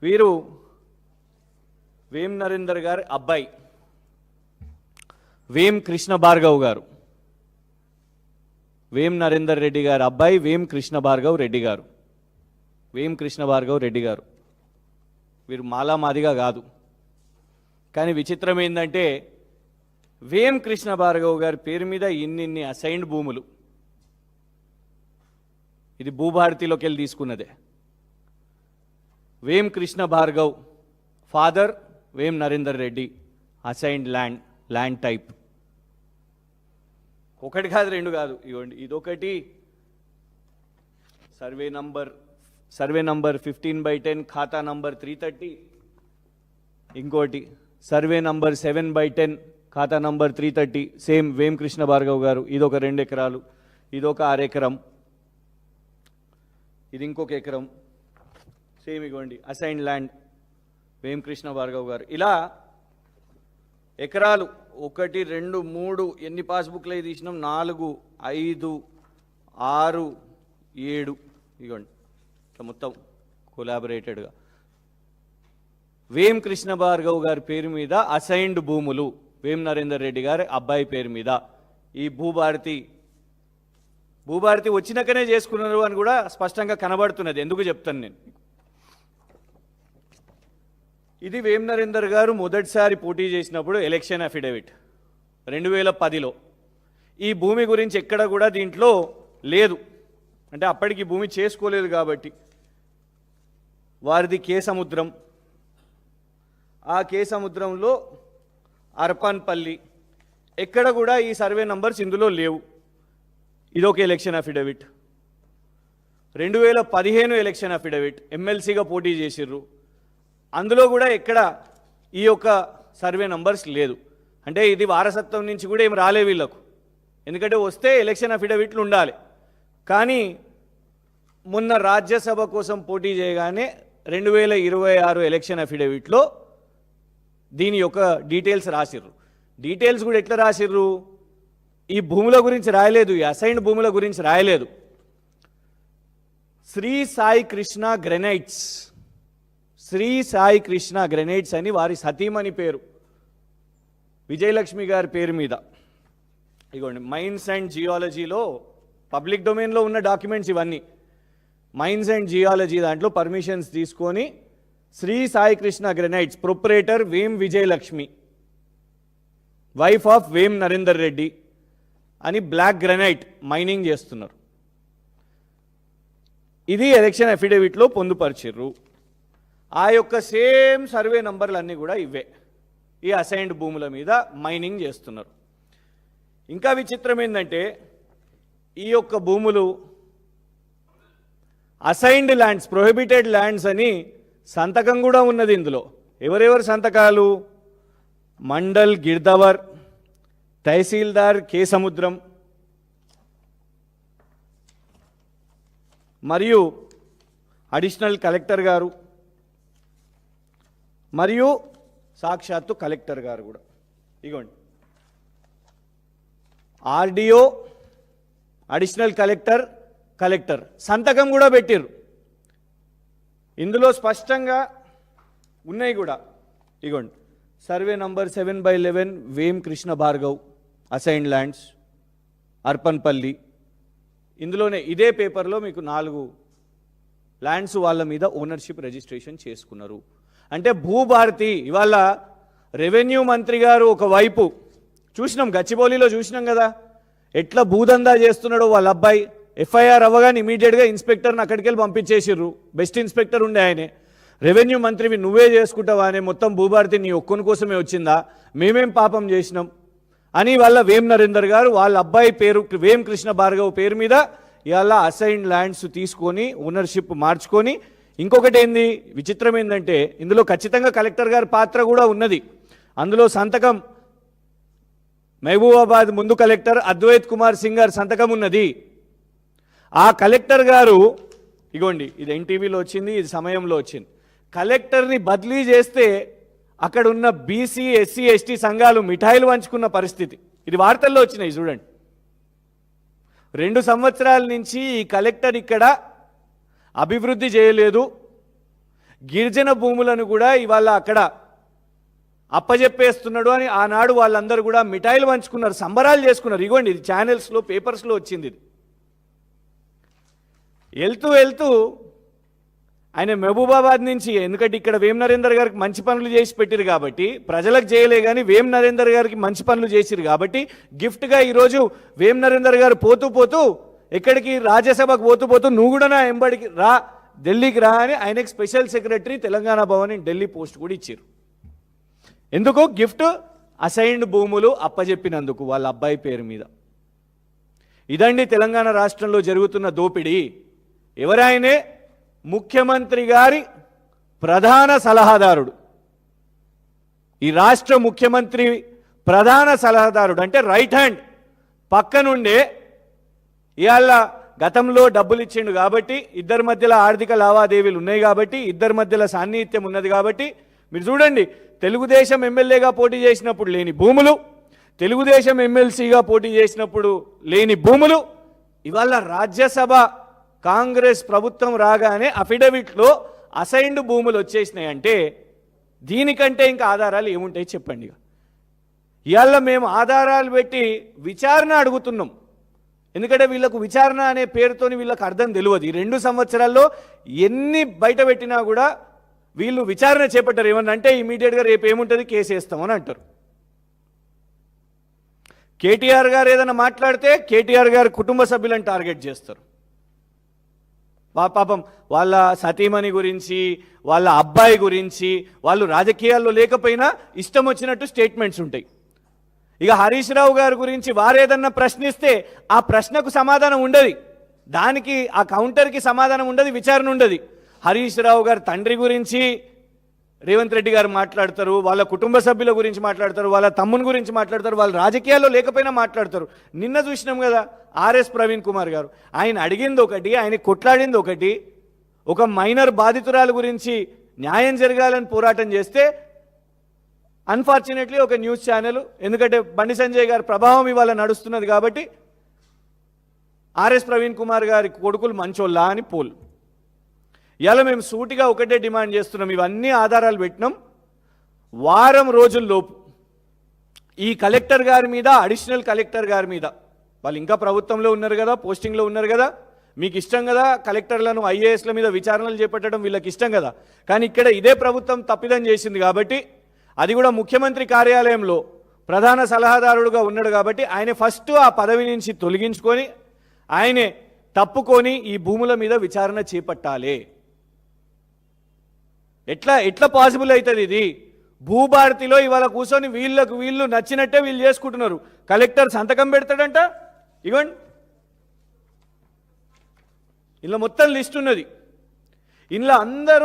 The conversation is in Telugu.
వీరు వేం నరేందర్ గారి అబ్బాయి వేం కృష్ణ భార్గవ్ గారు. వేం నరేందర్ రెడ్డి గారి అబ్బాయి వేం కృష్ణ భార్గవ్ రెడ్డి గారు. వేం కృష్ణ భార్గవ్ రెడ్డి గారు వీరు మాలామాదిగా కాదు. కానీ విచిత్రం ఏంటంటే వేం కృష్ణ భార్గవ్ గారి పేరు మీద ఇన్ని అసైన్డ్ భూములు. ఇది భూభారతిలోకి వెళ్ళి తీసుకున్నదే. వేం Krishna Bhargav father Vem Narender Reddy assigned land type. ఒకటి కాదు రెండు కాదు, ఇవ్వండి ఇదొకటి సర్వే నంబర్ 15/10 ఖాతా నంబర్ 330. ఇంకోటి సర్వే నంబర్ 7/10 ఖాతా నంబర్ 330 సేమ్ వేం కృష్ణ భార్గవ్ గారు. ఇదొక 2 ఎకరాలు, ఇదొక 6 ఎకరం, ఇది ఇంకొక ఎకరం సేమ్. ఇవ్వండి అసైన్డ్ ల్యాండ్ వేం కృష్ణ భార్గవ్ గారు. ఇలా ఎకరాలు 1 2 3 ఎన్ని పాస్బుక్లు అయి తీసినాం 4 5 6 7 ఇవ్వండి ఇట్లా మొత్తం కొలాబరేటెడ్గా వేం కృష్ణ భార్గవ్ గారి పేరు మీద అసైన్డ్ భూములు వేం నరేందర్ రెడ్డి గారి అబ్బాయి పేరు మీద. ఈ భూభారతి వచ్చినాకనే చేసుకున్నారు అని కూడా స్పష్టంగా కనబడుతున్నది. ఎందుకు చెప్తాను నేను. ఇది వేం నరేందర్ గారు మొదటిసారి పోటీ చేసినప్పుడు ఎలక్షన్ అఫిడవిట్ 2010లో. ఈ భూమి గురించి ఎక్కడ కూడా దీంట్లో లేదు, అంటే అప్పటికి భూమి చేసుకోలేదు కాబట్టి. వారిది కే సముద్రం, ఆ కే సముద్రంలో అర్పన్పల్లి, ఎక్కడ కూడా ఈ సర్వే నంబర్స్ ఇందులో లేవు. ఇదొక ఎలక్షన్ అఫిడవిట్. 2015 ఎలక్షన్ అఫిడవిట్ ఎమ్మెల్సీగా పోటీ చేసిర్రు, అందులో కూడా ఎక్కడ ఈ యొక్క సర్వే నంబర్స్ లేదు. అంటే ఇది వారసత్వం నుంచి కూడా ఏం రాలే వీళ్ళకు, ఎందుకంటే వస్తే ఎలక్షన్ అఫిడవిట్లు ఉండాలి. కానీ మొన్న రాజ్యసభ కోసం పోటీ చేయగానే 2026 ఎలక్షన్ అఫిడవిట్లో దీని యొక్క డీటెయిల్స్ రాసిర్రు. డీటెయిల్స్ కూడా ఎట్లా రాసిర్రు, ఈ భూముల గురించి రాయలేదు, ఈ అసైన్డ్ భూముల గురించి రాయలేదు. శ్రీ సాయి కృష్ణ గ్రెనైట్స్, శ్రీ సాయి కృష్ణ గ్రెనైట్స్ అని వారి సతీమణి పేరు విజయలక్ష్మి గారి పేరు మీద. ఇగోండి మైన్స్ అండ్ జియాలజీలో పబ్లిక్ డొమైన్లో ఉన్న డాక్యుమెంట్స్ ఇవన్నీ. మైన్స్ అండ్ జియాలజీ దాంట్లో పర్మిషన్స్ తీసుకొని Shri Sai Krishna granites proprietor Vem Vijayalakshmi, wife of వేం నరేందర్ రెడ్డి అని బ్లాక్ గ్రెనైట్ మైనింగ్ చేస్తున్నారు. ఇది ఎలక్షన్ అఫిడవిట్లో పొందుపరిచిర్రు. ఆ యొక్క సేమ్ సర్వే నంబర్లు అన్నీ కూడా ఇవే. ఈ అసైన్డ్ భూముల మీద మైనింగ్ చేస్తున్నారు. ఇంకా విచిత్రం ఏంటంటే ఈ యొక్క భూములు అసైన్డ్ ల్యాండ్స్, ప్రొహిబిటెడ్ ల్యాండ్స్ అని సంతకం కూడా ఉన్నది ఇందులో. ఎవరెవరు సంతకాలు, మండల్ గిర్దవర్, తహసీల్దార్ కే సముద్రం మరియు అడిషనల్ కలెక్టర్ గారు మరియు సాక్షాత్తు కలెక్టర్ గారు కూడా. ఇగోండి ఆర్డీఓ, అడిషనల్ కలెక్టర్ సంతకం కూడా పెట్టిర్రు. ఇందులో స్పష్టంగా ఉన్నాయి కూడా. ఇగోండి survey number 7/11 Vem Krishna Bhargav assigned lands Arpanpalli. ఇందులోనే ఇదే పేపర్లో మీకు 4 ల్యాండ్స్ వాళ్ళ మీద ఓనర్షిప్ రిజిస్ట్రేషన్ చేసుకున్నారు. అంటే భూభారతి ఇవాళ రెవెన్యూ మంత్రి గారు ఒకవైపు చూసినాం, గచ్చిబౌలిలో చూసినాం కదా ఎట్లా భూదందా చేస్తున్నాడో వాళ్ళ అబ్బాయి. ఎఫ్ఐఆర్ అవ్వగానే ఇమీడియట్గా ఇన్స్పెక్టర్ని అక్కడికి వెళ్ళి పంపించేసిర్రు. బెస్ట్ ఇన్స్పెక్టర్ ఉండే ఆయనే. రెవెన్యూ మంత్రివి నువ్వే చేసుకుంటావా అనే మొత్తం భూభారతి నీ ఒక్కని కోసమే వచ్చిందా, మేమేం పాపం చేసినాం అని వాళ్ళ వేం నరేందర్ గారు వాళ్ళ అబ్బాయి పేరు వేం కృష్ణ భార్గవ్ పేరు మీద ఇవాళ అసైన్డ్ ల్యాండ్స్ తీసుకొని ఓనర్షిప్ మార్చుకొని. ఇంకొకటి ఏంది విచిత్రం ఏంటంటే ఇందులో ఖచ్చితంగా కలెక్టర్ గారి పాత్ర కూడా ఉన్నది. అందులో సంతకం మహబూబాబాద్ ముందు కలెక్టర్ అద్వైత్ కుమార్ సింగ్ గారి సంతకం ఉన్నది. ఆ కలెక్టర్ గారు ఇగోండి ఇది ఎన్టీవీలో వచ్చింది, ఇది సమయంలో వచ్చింది. కలెక్టర్ని బదిలీ చేస్తే అక్కడ ఉన్న బీసీ ఎస్సీ ఎస్టీ సంఘాలు మిఠాయిలు పంచుకున్న పరిస్థితి. ఇది వార్తల్లో వచ్చినాయి చూడండి. 2 సంవత్సరాల నుంచి ఈ కలెక్టర్ ఇక్కడ అభివృద్ధి చేయలేదు, గిరిజన భూములను కూడా ఇవాళ అక్కడ అప్పజెప్పేస్తున్నాడు అని ఆనాడు వాళ్ళందరూ కూడా మిఠాయిలు పంచుకున్నారు, సంబరాలు చేసుకున్నారు. ఇగోండి ఇది ఛానల్స్లో పేపర్స్లో వచ్చింది. ఇది వెళ్తూ వెళ్తూ ఆయన మహబూబాబాద్ నుంచి, ఎందుకంటే ఇక్కడ వేం నరేందర్ గారికి మంచి పనులు చేసి పెట్టిరు కాబట్టి, ప్రజలకు చేయలే కానీ వేం నరేందర్ గారికి మంచి పనులు చేసిరు కాబట్టి గిఫ్ట్గా ఈరోజు వేం నరేందర్ గారు పోతూ పోతూ ఎక్కడికి రాజ్యసభకు పోతూ పోతూ నువ్వు కూడా నా ఎంబడికి రా, ఢిల్లీకి రా అని ఆయనకి special secretary Telangana Bhavan Delhi post కూడా ఇచ్చారు. ఎందుకు? గిఫ్ట్ అసైన్డ్ భూములు అప్పజెప్పినందుకు వాళ్ళ అబ్బాయి పేరు మీద. ఇదండి తెలంగాణ రాష్ట్రంలో జరుగుతున్న దోపిడీ. ఎవరాయనే? ముఖ్యమంత్రి గారి ప్రధాన సలహాదారుడు. ఈ రాష్ట్ర ముఖ్యమంత్రి ప్రధాన సలహాదారుడు అంటే రైట్ హ్యాండ్ పక్కనుండే ఇవాళ గతంలో డబ్బులు ఇచ్చిండు కాబట్టి, ఇద్దరి మధ్యలో ఆర్థిక లావాదేవీలు ఉన్నాయి కాబట్టి, ఇద్దరి మధ్యలో సాన్నిహిత్యం ఉన్నది కాబట్టి, మీరు చూడండి తెలుగుదేశం ఎమ్మెల్యేగా పోటీ చేసినప్పుడు లేని భూములు, తెలుగుదేశం ఎమ్మెల్సీగా పోటీ చేసినప్పుడు లేని భూములు ఇవాళ రాజ్యసభ కాంగ్రెస్ ప్రభుత్వం రాగానే అఫిడవిట్లో అసైన్డ్ భూములు వచ్చేసినాయి. అంటే దీనికంటే ఇంకా ఆధారాలు ఏముంటాయి చెప్పండి. ఇవాళ మేము ఆధారాలు పెట్టి విచారణ అడుగుతున్నాం. ఎందుకంటే వీళ్ళకు విచారణ అనే పేరుతోని వీళ్ళకి అర్థం తెలియదు. ఈ 2 సంవత్సరాల్లో ఎన్ని బయట పెట్టినా కూడా వీళ్ళు విచారణ చేపట్టారు. ఏమన్నా అంటే ఇమీడియట్గా రేపు ఏముంటుంది, కేసు వేస్తామని అంటారు. కేటీఆర్ గారు ఏదైనా మాట్లాడితే కేటీఆర్ గారి కుటుంబ సభ్యులను టార్గెట్ చేస్తారు. పాపం వాళ్ళ సతీమణి గురించి, వాళ్ళ అబ్బాయి గురించి, వాళ్ళు రాజకీయాల్లో లేకపోయినా ఇష్టం వచ్చినట్టు స్టేట్మెంట్స్ ఉంటాయి. ఇక హరీష్ రావు గారి గురించి వారేదన్నా ప్రశ్నిస్తే ఆ ప్రశ్నకు సమాధానం ఉండదు, దానికి ఆ కౌంటర్కి సమాధానం ఉండదు, విచారణ ఉండదు. హరీష్ రావు గారి తండ్రి గురించి రేవంత్ రెడ్డి గారు మాట్లాడతారు, వాళ్ళ కుటుంబ సభ్యుల గురించి మాట్లాడతారు, వాళ్ళ తమ్ముని గురించి మాట్లాడతారు, వాళ్ళు రాజకీయాల్లో లేకపోయినా మాట్లాడతారు. నిన్న చూసినాం కదా ఆర్ఎస్ ప్రవీణ్ కుమార్ గారు, ఆయన అడిగింది ఒకటి, ఆయన కొట్లాడింది ఒకటి. ఒక మైనర్ బాధితురాలు గురించి న్యాయం జరగాలని పోరాటం చేస్తే అన్ఫార్చునేట్లీ ఒక న్యూస్ ఛానల్, ఎందుకంటే బండి సంజయ్ గారి ప్రభావం ఇవాళ నడుస్తున్నది కాబట్టి ఆర్ఎస్ ప్రవీణ్ కుమార్ గారి కొడుకులు మంచోళ్ళా అని పోల్. ఇలా మేము సూటిగా ఒకటే డిమాండ్ చేస్తున్నాం, ఇవన్నీ ఆధారాలు పెట్టినాం. వారం రోజుల్లోపు ఈ కలెక్టర్ గారి మీద, అడిషనల్ కలెక్టర్ గారి మీద, వాళ్ళు ఇంకా ప్రభుత్వంలో ఉన్నారు కదా, పోస్టింగ్లో ఉన్నారు కదా, మీకు ఇష్టం కదా కలెక్టర్లను ఐఏఎస్ల మీద విచారణలు చేపట్టడం వీళ్ళకి ఇష్టం కదా. కానీ ఇక్కడ ఇదే ప్రభుత్వం తప్పిదం చేసింది కాబట్టి, అది కూడా ముఖ్యమంత్రి కార్యాలయంలో ప్రధాన సలహాదారుడుగా ఉన్నాడు కాబట్టి ఆయన ఫస్ట్ ఆ పదవి నుంచి తొలగించుకొని ఆయనే తప్పుకొని ఈ భూముల మీద విచారణ చేపట్టాలి. ఎట్లా పాసిబుల్ అవుతుంది ఇది? భూభారతిలో ఇవాళ కూర్చొని వీళ్ళు నచ్చినట్టే వీళ్ళు చేసుకుంటున్నారు. కలెక్టర్ సంతకం పెడతాడంట, ఇవ్వండి ఇలా మొత్తం లిస్ట్ ఉన్నది. ఇందులో అందరూ